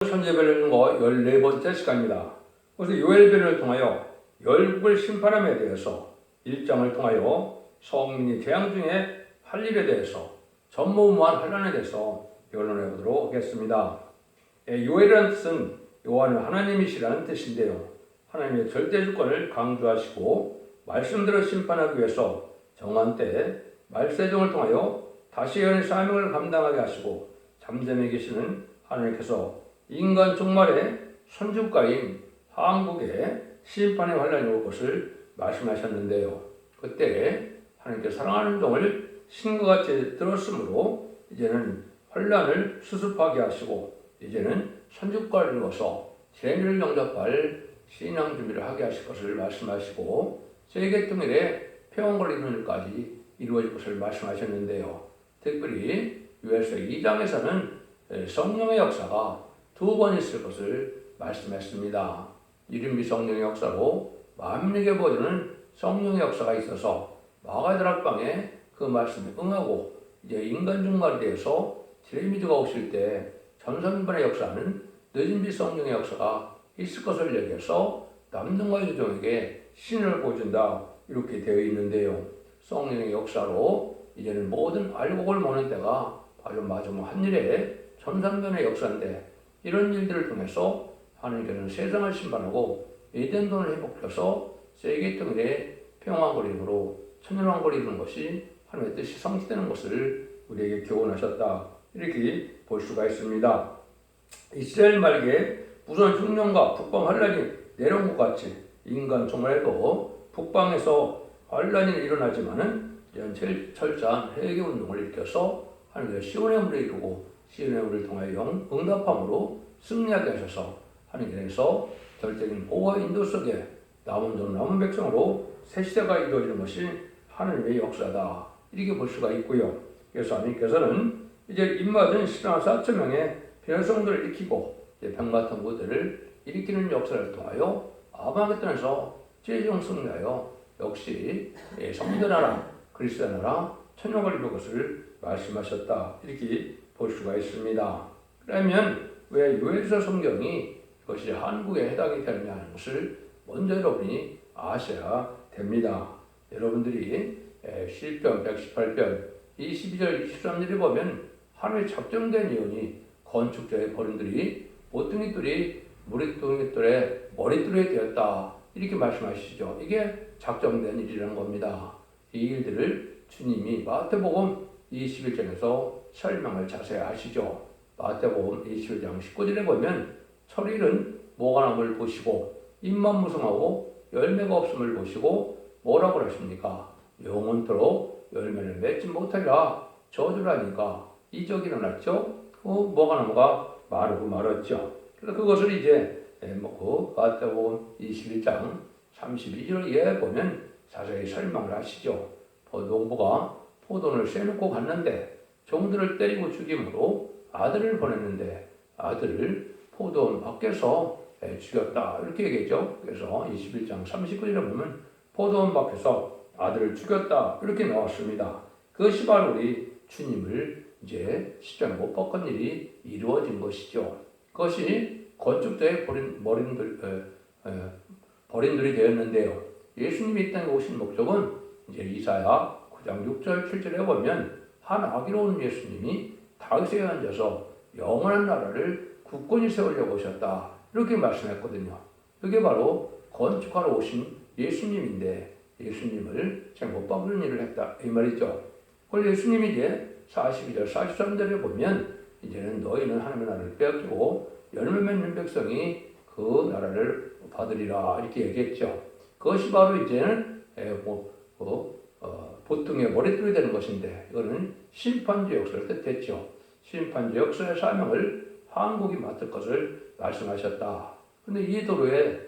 천재별을 거 14번째 시간입니다. 그래서 요엘별을 통하여 열국을 심판함에 대해서 1장을 통하여 성민이 재앙 중에 할 일에 대해서 전무후무한 환란에 대해서 변론해 보도록 하겠습니다. 요엘이라는 뜻은 여호와는 하나님이시라는 뜻인데요. 하나님의 절대 주권을 강조하시고 말씀대로 심판하기 위해서 정한 때 말세종을 통하여 다시 예언의 사명을 감당하게 하시고 잠잠해 계시는 하나님께서 인간 종말의 선주가인 한국에 심판의 환란이 올 것을 말씀하셨는데요. 그때 하나님께 사랑하는 종을 신과 같이 들었으므로 이제는 환란을 수습하게 하시고 이제는 선주가를 이루어서 재미를 영접할 신앙 준비를 하게 하실 것을 말씀하시고 세계 통일에 평안을 이루는 일까지 이루어질 것을 말씀하셨는데요. 특별히 요엘서 2장에서는 성령의 역사가 2번 있을 것을 말씀했습니다. 이른비 성령의 역사로 만민에게 보여주는 성령의 역사가 있어서 마가다락방에 그 말씀에 응하고 이제 인간 종말에 대해서 제레미드가 오실 때 전선반의 역사는 늦은비 성령의 역사가 있을 것을 얘기해서 남성과 여종에게 신을 보여준다 이렇게 되어 있는데요. 성령의 역사로 이제는 모든 알곡을 모는 때가 바로 마지막 한 일의 전산변의 역사인데 이런 일들을 통해서 하나님께서는 세상을 심판하고 에덴돈을 회복해서 세계 통일의 평화거리로 천년왕국을 이루는 것이 하나님의 뜻이 성취되는 것을 우리에게 교훈하셨다 이렇게 볼 수가 있습니다. 이스라엘 말기에 우선 흉년과 북방 환란이 내려온 것 같이 인간 종말에도 북방에서 환란이 일어나지만은 철저한 회개운동을 일으켜서 하나님의 시온의 물을 이루고 시온의 물을 통하여 응답함으로 승리하게 하셔서 하나님께서 절대적인 보호와 인도 속에 남은 종 남은 백성으로 새 시대가 이루어지는 것이 하나님의 역사다 이렇게 볼 수가 있고요. 그래서 하나님께서는 이제 입맞은 신하 4,000명의 변성들을 일으키고 병 같은 것들을 일으키는 역사를 통하여 아마겟돈에서 최종 승리하여 역시 성전하라 그리스도의 나라 천년을 이룰 것을 말씀하셨다 이렇게 볼 수가 있습니다. 그러면 왜 요엘서 성경이 이것이 한국에 해당이 되느냐 하는 것을 먼저 여러분이 아셔야 됩니다. 여러분들이 시편 118편 22절 23절에 보면 하나님의 작정된 예언이 건축자의 버림들이 모퉁이돌이 머릿돌에 되었다 이렇게 말씀하시죠. 이게 작정된 일이라는 겁니다. 이 일들을 주님이 마태복음 21장에서 설명을 자세히 하시죠. 마태복음 21장 19절에 보면 철일은 모가남을 보시고 잎만 무성하고 열매가 없음을 보시고 뭐라고 하십니까? 영원토록 열매를 맺지 못하리라 저주라니까 이적이 일어났죠. 그 모가나무가 마르고 말았죠. 그래서 그것을 이제 마태복음 21장 32절에 보면 자세히 설명을 하시죠. 농부가 포도를 쇠놓고 갔는데 종들을 때리고 죽임으로 아들을 보냈는데 아들을 포도원 밖에서 죽였다 이렇게 얘기했죠. 그래서 21장 39절에 보면 포도원 밖에서 아들을 죽였다 이렇게 나왔습니다. 그것이 바로 우리 주님을 이제 십자가에 못 박은 일이 이루어진 것이죠. 그것이 건축자의 버림들이 되었는데요. 예수님이 이 땅에 오신 목적은 이제 이사야 9장 6절 7절에 보면 한 아기로운 예수님이 다윗에 앉아서 영원한 나라를 굳건히 세우려고 오셨다 이렇게 말씀했거든요. 그게 바로 건축하러 오신 예수님인데 예수님을 제가 못 박는 일을 했다 이 말이죠. 그걸 예수님이 이제 42절 43절에 보면 이제는 너희는 하나님의 나라를 빼앗기고 열매 맺는 백성이 그 나라를 받으리라 이렇게 얘기했죠. 그것이 바로 이제는 보통의 머릿돌이 되는 것인데 이거는 심판주 역사를 뜻했죠. 심판주 역사의 사명을 한국이 맡을 것을 말씀하셨다. 그런데 이 도로에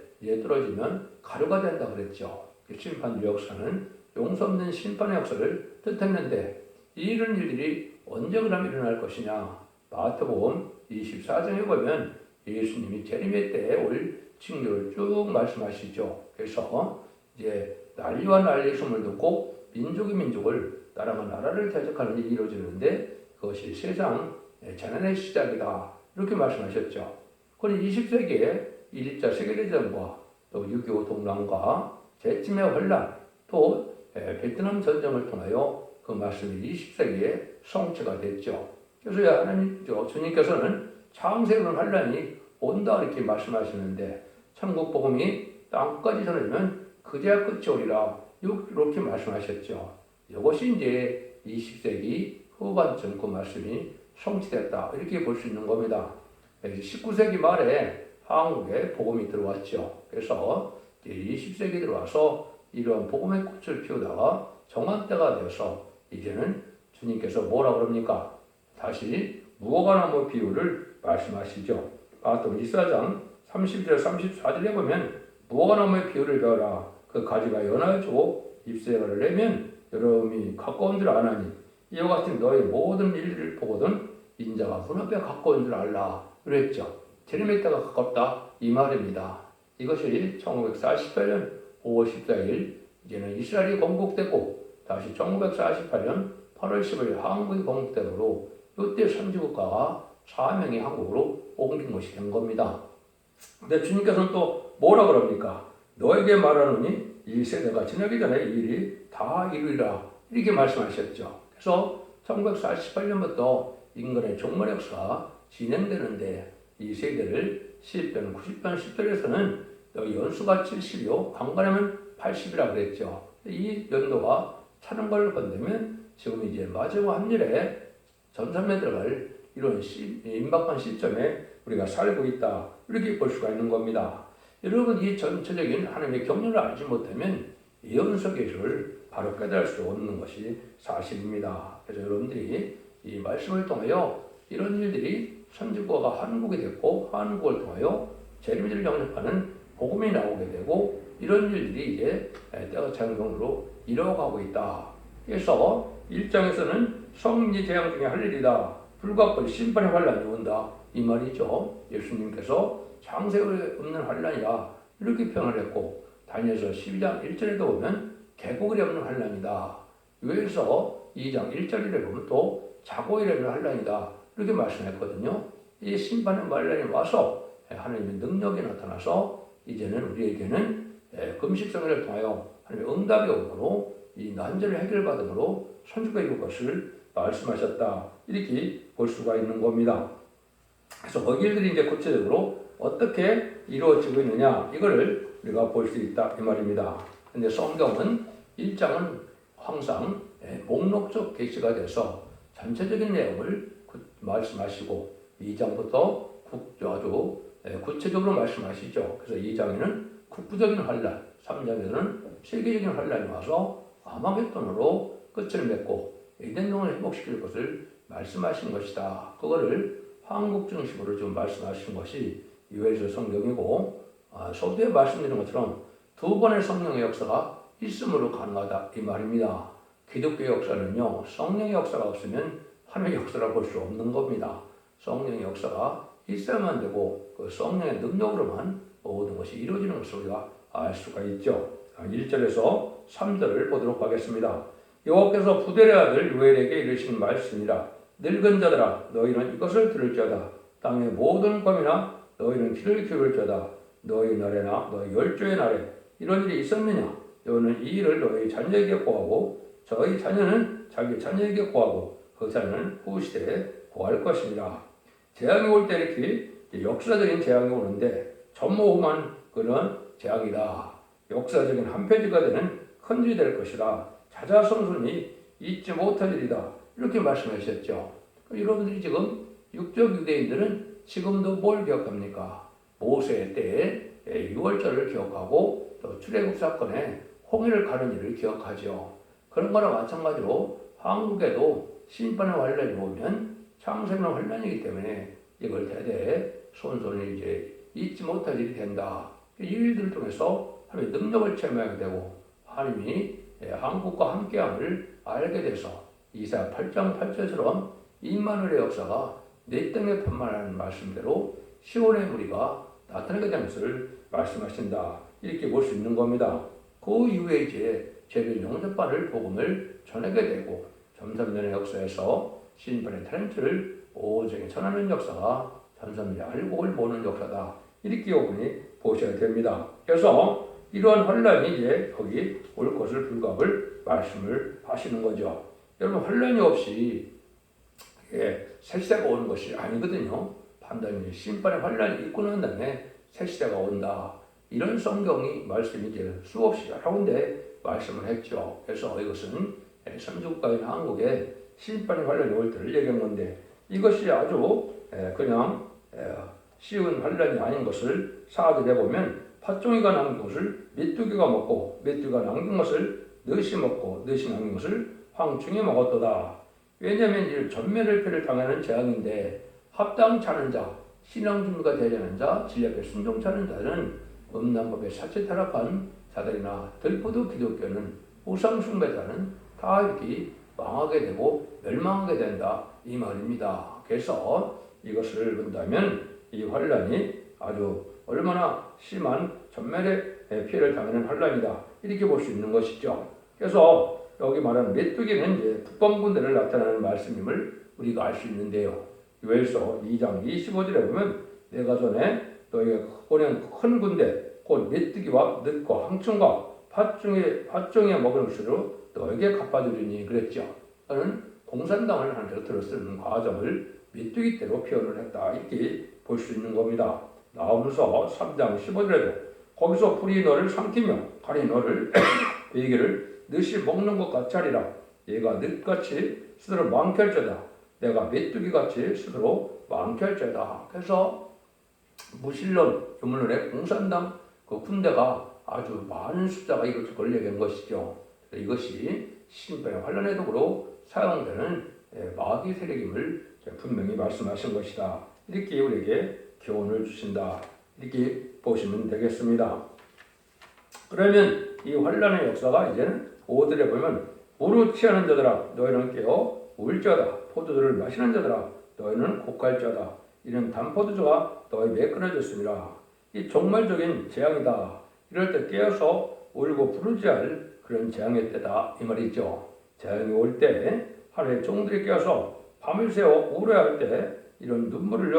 떨어지면 가루가 된다 그랬죠. 심판주 역사는 용서 없는 심판의 역사를 뜻했는데 이런 일들이 언제 그럼 일어날 것이냐. 마태복음 24장에 보면 예수님이 재림의 때에 올 징조를 쭉 말씀하시죠. 그래서 이제 난리와 난리의 소문을 듣고 민족이 민족을 나라가 나라를 대적하는 일이 이루어지는데 그것이 세상 재난의 시작이다 이렇게 말씀하셨죠. 그건 20세기에 1차 세계대전과 또 6.25 동란과 제쯤의 혼란, 또 베트남 전쟁을 통하여 그 말씀이 20세기에 성취가 됐죠. 그래서 하나님, 주님께서는 창세로는 혼란이 온다 이렇게 말씀하시는데 천국 복음이 땅까지 전해지면 그제야 끝이 오리라 이렇게 말씀하셨죠. 이것이 이제 20세기 후반쯤 그 말씀이 성취됐다 이렇게 볼 수 있는 겁니다. 19세기 말에 한국에 복음이 들어왔죠. 그래서 20세기 들어와서 이러한 복음의 꽃을 피우다가 정한 때가 되어서 이제는 주님께서 뭐라 그럽니까? 다시 무화과나무 비유를 말씀하시죠. 마태복음 24장 30절 34절에 보면 무화과나무의 비유를 배워라. 그 가지가 연하여지고 잎새가를 내면 여름이 가까운 줄 아나니 이와 같은 너의 모든 일들을 보거든 인자가 눈앞에 가까운 줄 알라 그랬죠. 재림의 때가 가깝다 이 말입니다. 이것이 1948년 5월 14일 이제는 이스라엘이 건국되고 다시 1948년 8월 10일 한국이 건국되므로 이때 선지국가가 사명이 한국으로 옮긴 것이 된 겁니다. 근데 주님께서는 또 뭐라 그럽니까? 너에게 말하노니 이 세대가 지나기 전에 이 일이 다 이루리라 이렇게 말씀하셨죠. 그래서 1948년부터 인간의 종말 역사가 진행되는데 이 세대를 10편, 90편, 10절에서는 너 연수가 70이요 강간하면 80이라 그랬죠. 이 연도가 차는 걸 건드면 지금 이제 마지막 한일에 전산에 들어갈 이런 임박한 시점에 우리가 살고 있다 이렇게 볼 수가 있는 겁니다. 여러분 이 전체적인 하나님의 경륜을 알지 못하면 예언서 계시를 바로 깨달을 수 없는 것이 사실입니다. 그래서 여러분들이 이 말씀을 통하여 이런 일들이 선지국가가 한국이 됐고 한국을 통하여 재림들을 영접하는 복음이 나오게 되고 이런 일들이 이제 때가 차는 경우로 이뤄가고 있다. 그래서 1장에서는 성인지 재앙 중에 할 일이다. 불과 그 심판의 환란이 온다. 이 말이죠. 예수님께서 창세에 없는 환란이야. 이렇게 표현을 했고 다니엘서 12장 1절에도 보면 계곡이 없는 환란이다. 요엘서 2장 1절에 보면 또 자고일에 없는 환란이다. 이렇게 말씀했거든요. 이 심판의 환란이 와서 하나님의 능력이 나타나서 이제는 우리에게는 금식성회를 통하여 하나님의 응답이 오므로 이 난제를 해결받음으로 선주가 이룰 것을 말씀하셨다. 이렇게 볼 수가 있는 겁니다. 그래서 그 일들이 이제 구체적으로 어떻게 이루어지고 있느냐 이거를 우리가 볼 수 있다 이 말입니다. 근데 성경은 1장은 항상 목록적 계시가 돼서 전체적인 내용을 말씀하시고 2장부터 아주 구체적으로 말씀하시죠. 그래서 2장에는 국부적인 환란, 3장에는 세계적인 환란이 와서 아마겟돈으로 끝을 맺고 에덴동을 회복시킬 것을 말씀하신 것이다. 그거를 한국 중심으로 좀 말씀하신 것이 요엘서 성경이고 서두에 말씀드린 것처럼 두 번의 성령의 역사가 있음으로 가능하다 이 말입니다. 기독교의 역사는요 성령의 역사가 없으면 하나님의 역사를 볼 수 없는 겁니다. 성령의 역사가 있어야만 되고 그 성령의 능력으로만 모든 것이 이루어지는 것을 우리가 알 수가 있죠. 1절에서 3절을 보도록 하겠습니다. 여호와께서 부델의 아들 요엘에게 이르신 말씀이라. 늙은 자들아 너희는 이것을 들을지어다. 땅의 모든 검이나 너희는 귀를 기울일지어다. 너희 날에나 너희 열조의 날에 이런 일이 있었느냐? 너희는 이 일을 너희 자녀에게 고하고 저희 자녀는 자기 자녀에게 고하고 그 자녀는 후시대에 고할 것입니다. 재앙이 올 때 이렇게 역사적인 재앙이 오는데 전무후무한 그런 재앙이다. 역사적인 한 페이지가 되는 큰 일이 될 것이다. 자자손손이 잊지 못할 일이다. 이렇게 말씀하셨죠. 여러분들이 지금 육적 유대인들은 지금도 뭘 기억합니까? 모세 때의 6월절을 기억하고 또 출애굽 사건에 홍해를 가는 일을 기억하죠. 그런 거나 마찬가지로 한국에도 심판의 환란이 오면 창세의 환란이기 때문에 이걸 대대 손손이 이제 잊지 못할 일이 된다. 이 일들을 통해서 하나님의 능력을 체험하게 되고 하나님이 한국과 함께함을 알게 돼서 이사야 8장 8절처럼 임마누엘의 역사가 내 땅에 편만하는 말씀대로 시온의 무리가 나타나게 된 것을 말씀하신다. 이렇게 볼 수 있는 겁니다. 그 이후에 이제 죄를 영접받을 복음을 전하게 되고 점점년의 역사에서 신판의 타렌트를 오정에 전하는 역사가 전선들이 알곡을 모으는 역사다. 이렇게 여러분이 보셔야 됩니다. 그래서 이러한 환란이 이제 거기 올 것을 불갑을 말씀을 하시는 거죠. 여러분 환란이 없이 새 시대가 오는 것이 아니거든요. 반드시 심판의 환란이 있고 난 다음에 새 시대가 온다. 이런 성경이 말씀이 이제 수없이 여러 군데 말씀을 했죠. 그래서 이것은 선진국가인 한국에 심판의 환란이 올 때를 얘기한 건데 이것이 아주 그냥 쉬운 환란이 아닌 것을 사도에 보면 팥종이가 남긴 것을 메뚜기가 먹고 메뚜기가 남긴 것을 넛이 먹고 넛이 남긴 것을 황충이 먹었도다. 왜냐하면 이 전멸을 피를 당하는 재앙인데 합당치 않은 자, 신앙 준비가 되지 않은 자, 진리 앞에 순종치 않은 자는 음란법에 사체 타락한 자들이나 들포도 기독교는 우상 숭배자는 다 이렇게 망하게 되고 멸망하게 된다 이 말입니다. 그래서 이것을 본다면 이 환란이 아주 얼마나 심한 전멸의 피해를 당하는 환란이다 이렇게 볼 수 있는 것이죠. 그래서 여기 말하는 메뚜기는 이제 북방군대를 나타내는 말씀임을 우리가 알 수 있는데요. 요엘서 2장 25절에 보면 내가 전에 너희가 보낸 큰 군대 곧 메뚜기와 늑과 항충과 팥종에 먹은 것으로 너에게 갚아주리니 그랬죠. 저는 공산당을 한 곁으로 쓰는 과정을 메뚜기 때로 표현을 했다 이렇게 볼 수 있는 겁니다. 나오면서 3장 15절에도 거기서 불이 너를 삼키며 칼이 너를 베개를 늑이 먹는 것 같이 하리라. 얘가 늑같이 스스로 망kel죄다. 내가 메뚜기같이 스스로 망kel죄다. 그래서 무신론, 유물론의 공산당 그 군대가 아주 많은 숫자가 이것을 걸리게 된 것이죠. 이것이 심판의 환란의 도구로 사용되는 마귀 세력임을 분명히 말씀하신 것이다. 이렇게 우리에게 교훈을 주신다. 이렇게 보시면 되겠습니다. 그러면 이 환란의 역사가 이제는 5절에 보면 무릇 취하는 자들아 너희는 깨어 울자다. 포도주를 마시는 자들아 너희는 곡할자다. 이는 단포도주가 너희 매끈해졌습니다. 이 종말적인 재앙이다. 이럴 때 깨어서 울고 부르지 할 그런 재앙의 때다 이 말이죠. 재앙이 올 때 하늘의 종들이 깨어서 밤을 새워 울어야 할 때 이런 눈물을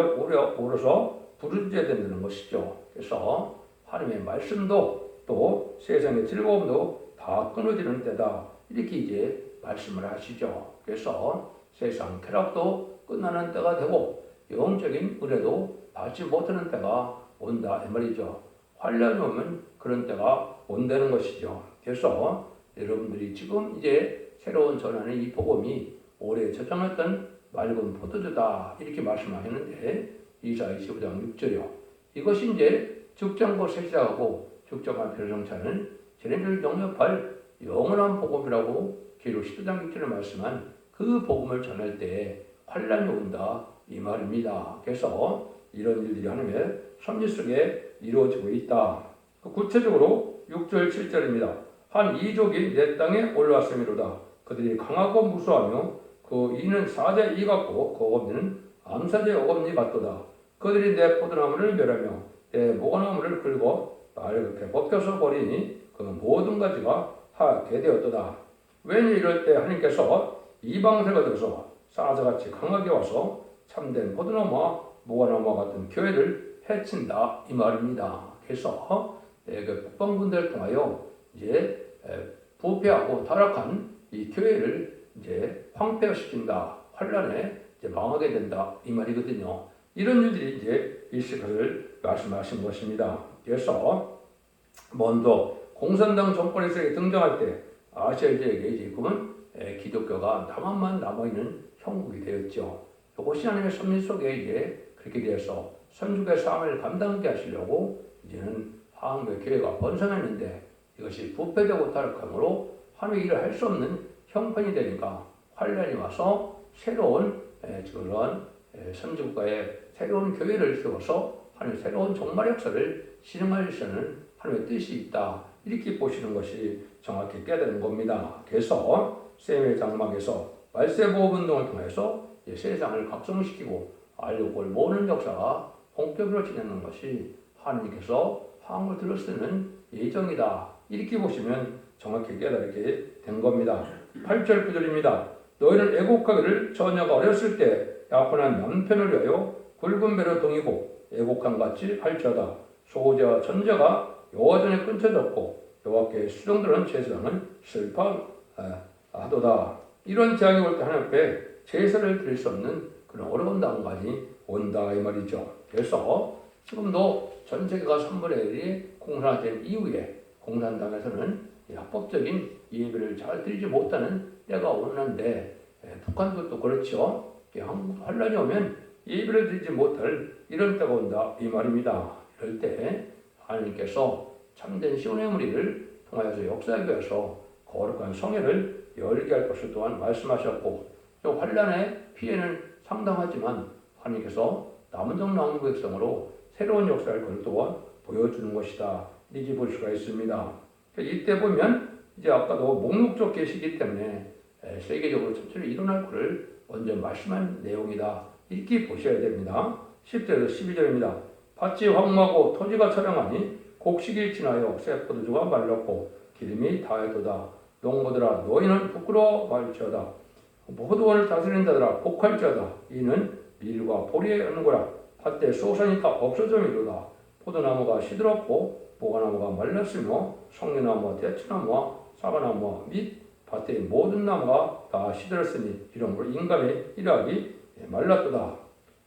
울어서 부르짖어야 된다는 것이죠. 그래서 하나님의 말씀도 또 세상의 즐거움도 다 끊어지는 때다 이렇게 이제 말씀을 하시죠. 그래서 세상 쾌락도 끝나는 때가 되고 영적인 은혜도 받지 못하는 때가 온다 이 말이죠. 환란이 오면 그런 때가 온다는 것이죠. 그래서 여러분들이 지금 이제 새로운 전하는 이 복음이 오래 저장했던 맑은 포도주다 이렇게 말씀하셨는데 이사 25장 6절이요. 이것이 이제 죽정고 세시하고 죽정한 별정차는 쟤네들 영접할 영원한 복음이라고 기록 10장 6절에 말씀한 그 복음을 전할 때 환란이 온다 이 말입니다. 그래서 이런 일들이 하나님의 섭리 속에 이루어지고 있다. 구체적으로 6절 7절입니다. 한 이족이 내 땅에 올라왔음이로다. 그들이 강하고 무수하며 그 이는 사자의 이 같고 그 어금니는 암사자의 어금니 같도다. 그들이 내 포도나무를 멸하며 내 모과나무를 긁어 날렵게 벗겨서 버리니 그 모든 가지가 하얗게 되었도다. 왜냐 이럴 때 하나님께서 이방세가 들어서 사자같이 강하게 와서 참된 포도나무와 모과나무와 같은 교회를 해친다 이 말입니다. 그래서 그 북방군대를 통하여 이제 부패하고 타락한 이 교회를 이제 황폐화시킨다, 환란에 이제 망하게 된다 이 말이거든요. 이런 일들이 이제 있을 것을 말씀하신 것입니다. 그래서 먼저 공산당 정권에서 등장할 때 아시아인들에게 지금은 기독교가 남한만 남아있는 형국이 되었죠. 이것이 하나님의 섭리 속에 이제 그렇게 되어서 선주의 삶을 감당하게 하시려고 이제는 한국의 교회가 번성했는데 이것이 부패되고 타락함으로 하나님의 일을 할 수 없는 형편이 되니까 환란이 와서 새로운 그런 선진국가의 새로운 교회를 세워서 하나님의 새로운 종말 역사를 실행하시는 하나님의 뜻이 있다. 이렇게 보시는 것이 정확히 깨달은 겁니다. 그래서 셈의 장막에서 말세보호 운동을 통해서 세상을 각성시키고 알력을 모으는 역사가 본격으로 진행하는 것이 하나님께서 한국을 들어쓰는 예정이다. 이렇게 보시면 정확히 깨달게 된 겁니다. 8절 9절입니다. 너희는 애곡하기를 처녀가 어렸을 때 약혼한 남편을 위하여 굵은 배로 동이고 애곡한 같이 할지어다. 소재와 전제가 여호와 전에 끊쳐졌고 여호와께 수종드는 제사장은 슬퍼하도다. 이런 재앙이 올 때 하나님 앞에 제사를 드릴 수 없는 그런 어려운 당까지 온다 이 말이죠. 그래서 지금도 전 세계가 3분의 1이 공산화된 이후에 공산당에서는 합법적인 예배를 잘 드리지 못하는 때가 오는데 북한도 또 그렇죠. 한국 환란이 오면 예배를 드리지 못할 이런 때가 온다 이 말입니다. 이럴 때 하나님께서 참된 시온의 무리를 통하여서 역사하기 위해서 거룩한 성회를 열게 할 것을 또한 말씀하셨고 또 환란의 피해는 상당하지만 하나님께서 남은 정나온 백성으로 새로운 역사를 그걸 또한 보여주는 것이다. 이렇게 볼 수가 있습니다. 이때 보면 이제 아까도 목록적 계시기 때문에 세계적으로 천천히 일어날 것을 먼저 말씀한 내용이다. 이렇게 보셔야 됩니다. 10절에서 12절입니다. 밭이 황무하고 토지가 처량하니 곡식이 지나여 새 포도주가 말랐고 기름이 다하도다. 농부들아 너희는 부끄러워 말지어다. 포도원을 다스리는 자들아 복할지어다. 이는 밀과 보리의 은고라. 밭에 소산이 다 없어져미로다. 포도나무가 시들었고 보가나무가 말랐으며 성류나무와 대추나무와 사과나무와 및 밭의 모든 나무가 다 시들었으니 이러므로 인간의 일하기 말랐도다.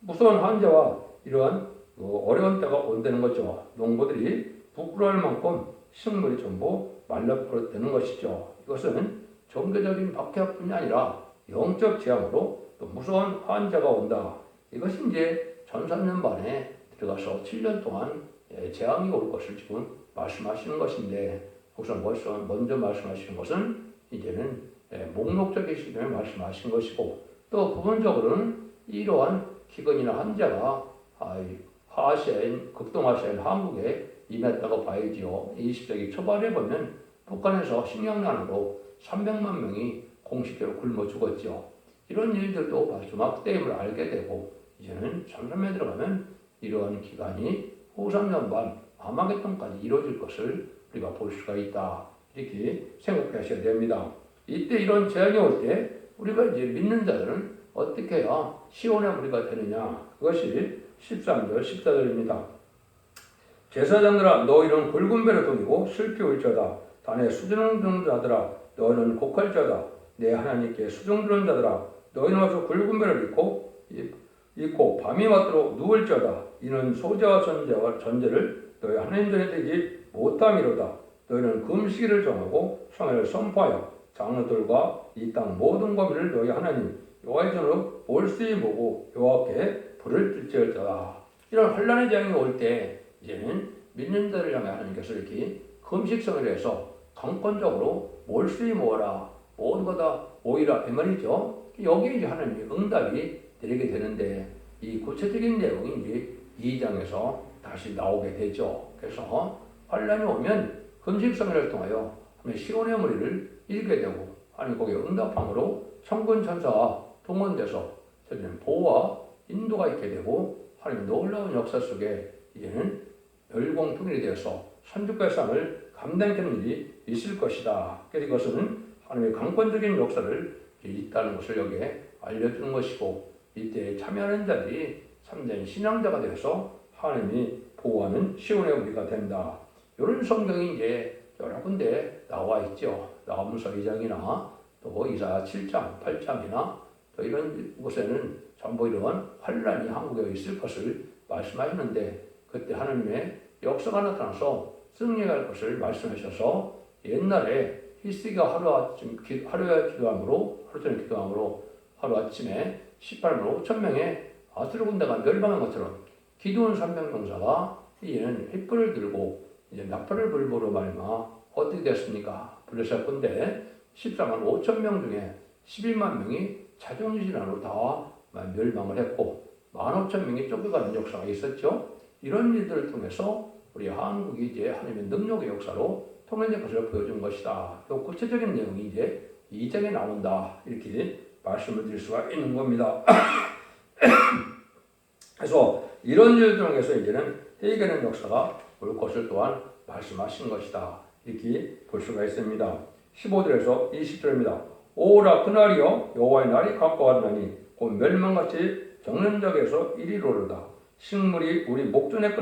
무서운 한자와 이러한 어려운 때가 온다는 거죠. 농부들이 부끄러워할 만큼 식물이 전부 말라버렸다는 것이죠. 이것은 종교적인 박해뿐이 아니라 영적 재앙으로 또 무서운 환자가 온다. 이것이 이제 전산년 만에 들어가서 7년 동안 재앙이 올 것을 지금 말씀하시는 것인데 우선 먼저 말씀하시는 것은 이제는 목록적인 시점에 말씀하신 것이고 또 부분적으로는 이러한 기근이나 환자가 하아시아인 극동아시아인 한국에 임했다고 봐야지요. 20세기 초반에 보면 북한에서 식량난으로 300만 명이 공식적으로 굶어 죽었죠. 이런 일들도 마지막 때임을 알게 되고 이제는 전선에 들어가면 이러한 기간이 후 3년 반 아마겟돈까지 이루어질 것을 우리가 볼 수가 있다. 이렇게 생각하셔야 됩니다. 이때 이런 재앙이 올 때 우리가 이제 믿는 자들은 어떻게 해야 시온의 무리가 되느냐? 그것이 13절, 14절입니다. 제사장들아 너희는 굵은 배로 동이고 슬피 울지어다. 단에 수종드는 자들아 너희는 곡할지어다. 내 하나님께 수종드는 자들아 너희는 와서 굵은 배를 입고 밤이 맞도록 누울지어다. 이는 소재와 전제를 너희 하나님 전에 되지 못함이로다. 너희는 금식일을 정하고 성회를 선포하여 장로들과 이 땅 모든 거민을 너희 하나님 여호와의 전으로 몰수히 모고 여호와께 불을 들지어다. 이런 환란의 재앙이 올 때 이제는 믿는 자를 향해 하나님께서 이렇게 금식성을 해서 강권적으로 몰수히 모아라. 모든 거다 모이라 이 말이죠. 여기에 이제 하나님이 응답이 드리게 되는데 이 구체적인 내용이 이제 2장에서 다시 나오게 되죠. 그래서 환란이 오면 금식성회를 통하여 시온의 무리를 이기게 되고 아니 거기에 응답함으로 천군 천사와 동원돼서 저는 보호와 인도가 있게 되고 하나님의 놀라운 역사 속에 이제는 열공통일이 되어서 선주발상을 감당하는 일이 있을 것이다. 그래서 이것은 하나님의 강권적인 역사를 있다는 것을 여기에 알려주는 것이고 이때 참여하는 자들이 참된 신앙자가 되어서 하나님이 보호하는 시온의 우리가 된다. 이런 성경이 이제 여러 군데 나와 있죠. 나무서 2장이나 또 이사야 7장, 8장이나 또 이런 곳에는 전부 이런 환란이 한국에 있을 것을 말씀하시는데 그때 하나님의 역사가 나타나서 승리할 것을 말씀하셔서 옛날에 히스기가 하루에 기도함으로 하루 전에 기도함으로 하루 아침에 18만 5천 명의 아수르 군대가 멸망한 것처럼 기드온 300명사가 이제는 횃불을 들고 이제 나팔을 불므로 말마 어떻게 됐습니까? 블레셋 군대 14만 5천 명 중에 11만 명이 자존질환으로 다 멸망을 했고 15,000명이 쫓겨가는 역사가 있었죠. 이런 일들을 통해서 우리 한국이 이제 하나님의 능력의 역사로 통일된 것을 보여준 것이다. 또 구체적인 내용이 이제 2장에 나온다. 이렇게 말씀을 드릴 수가 있는 겁니다. 그래서 이런 일들 통해서 이제는 해결하는 역사가 올 것을 또한 말씀하신 것이다. 이렇게 볼 수가 있습니다. 15절에서 20절입니다. 오라 그날이여 여호와의 날이 가까웠나니 곧 멸망같이 정론적에서 이리로르다. 식물이 우리 목전에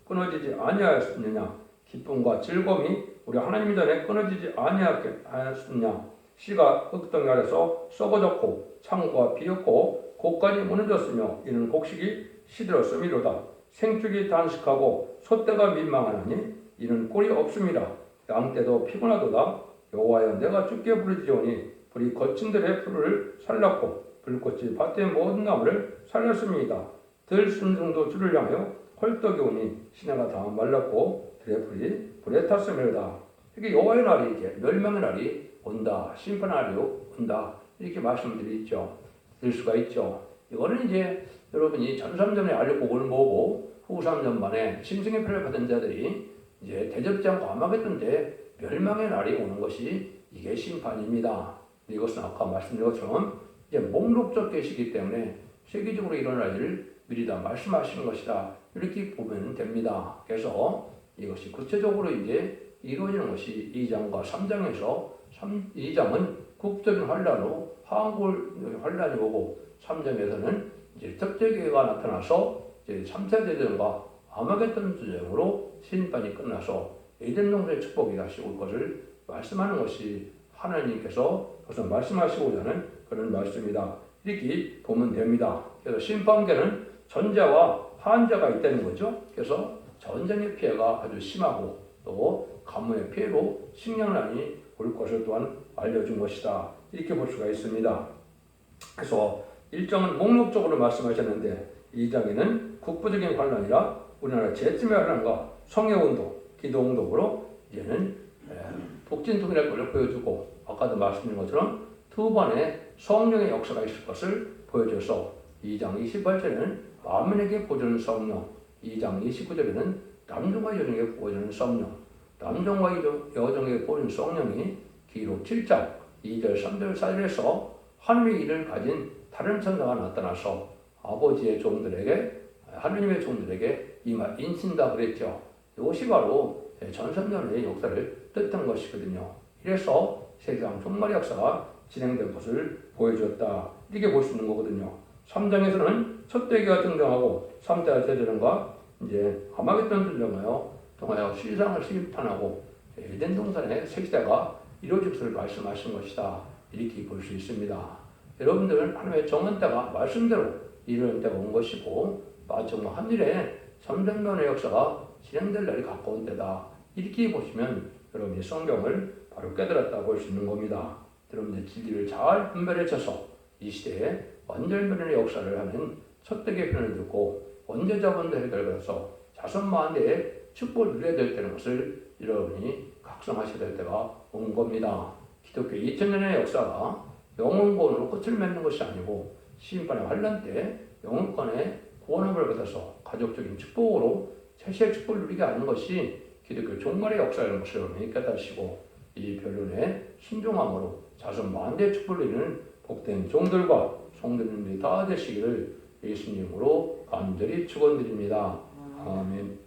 끊어지지 아니하였느냐. 기쁨과 즐거움이 우리 하나님 전에 끊어지지 아니하였느냐. 씨가 흙덩이 아래서 썩어졌고 창고가 비었고 곡간이 무너졌으며 이는 곡식이 시들었음이로다. 생축이 단식하고 소떼가 민망하나니 이는 꼴이 없음이라. 양떼도 피곤하도다. 여호와여 내가 주께 부르짖으오니 불이 거친들의 풀을 살랐고 불꽃이 밭의 모든 나무를 살렸습니다. 들순종도 주를 향하여 헐떡이 오니 시내가 다 말랐고 들의 풀이 불에 탔음이로다. 이게 여호와의 날이 이제 멸망의 날이 온다. 심판의 날이 온다. 이렇게 말씀드리죠. 들 수가 있죠. 이거는 이제 여러분이 전 3년에 알려복을 모으고 후 3년 만에 심승의 표를 받은 자들이 이제 대접지 않고 아마겟돈 때 멸망의 날이 오는 것이 이게 심판입니다. 이것은 아까 말씀드린 것처럼 이제 목록적 계시기 때문에 세계적으로 일어날 일을 미리 다 말씀하시는 것이다. 이렇게 보면 됩니다. 그래서 이것이 구체적으로 이제 이루어지는 것이 2장과 3장에서 2장은 국적인 환란으로 한국을 환란이 오고 3장에서는 이제 특별계가 나타나서 이제 3차 대전과 아마겟돈 전쟁으로 심판이 끝나서 에덴 동산의 축복이 다시 올 것을 말씀하는 것이 하나님께서 벌써 말씀하시고자 하는 그런 말씀이다. 이렇게 보면 됩니다. 그래서 심판계는 전자와 한자가 있다는 거죠. 그래서 전쟁의 피해가 아주 심하고 또 가뭄의 피해로 식량난이 올 것을 또한 알려준 것이다. 이렇게 볼 수가 있습니다. 그래서 1장은 목록적으로 말씀하셨는데 2장에는 국부적인 환란이라 우리나라 제쯤의 환란과 성애운동, 기도운동으로 이제는 북진통일을 보여주고 아까도 말씀드린 것처럼 두 번의 성령의 역사가 있을 것을 보여줘서 2장 28절에는 만민에게 보여주는 성령, 2장 29절에는 남종과 여종에게 보여주는 성령, 남종과 여종에게 보여주는 성령이 기록 7장 2절 3절 4절에서 하나님의 일을 가진 다른 천사가 나타나서 아버지의 종들에게 하나님의 종들에게 인친다 그랬죠. 이것이 바로 전선년의 역사를 뜻한 것이거든요. 이래서 세상 종말의 역사가 진행된 것을 보여주었다. 이렇게 볼 수 있는 거거든요. 3장에서는 첫 대기가 등장하고 3차 대전과 이제 아마겟돈 전쟁하여 통하여 시상을 심판하고 에덴 동산의 새 시대가 이루어질 것을 말씀하신 것이다. 이렇게 볼 수 있습니다. 여러분들은 하나님의 정한 때가 말씀대로 이루어진 때가 온 것이고 마지막 한 일에 전쟁론의 역사가 진행될 날이 가까운 때다. 이렇게 보시면 여러분이 성경을 바로 깨달았다고 볼 수 있는 겁니다. 여러분의 진리를 잘 분별해쳐서 이 시대에 완전변의 역사를 하는 첫대의 편을 듣고 원죄자분들에 들어가서 자손만대의 축복을 누려야 될 때는 것을 여러분이 각성하셔야 될 때가 온 겁니다. 기독교 2000년의 역사가 영혼권으로 끝을 맺는 것이 아니고 심판의 환란 때 영혼권의 구원함을 받아서 가족적인 축복으로 최시의 축복을 누리게 하는 것이 기독교 종말의 역사라는 것을 여러분이 깨닫으시고 이 변론에 순종함으로 자손 만대의 축복을 누리는 복된 종들과 성도님들이 다 되시기를 예수님으로 간절히 축원드립니다. 아멘.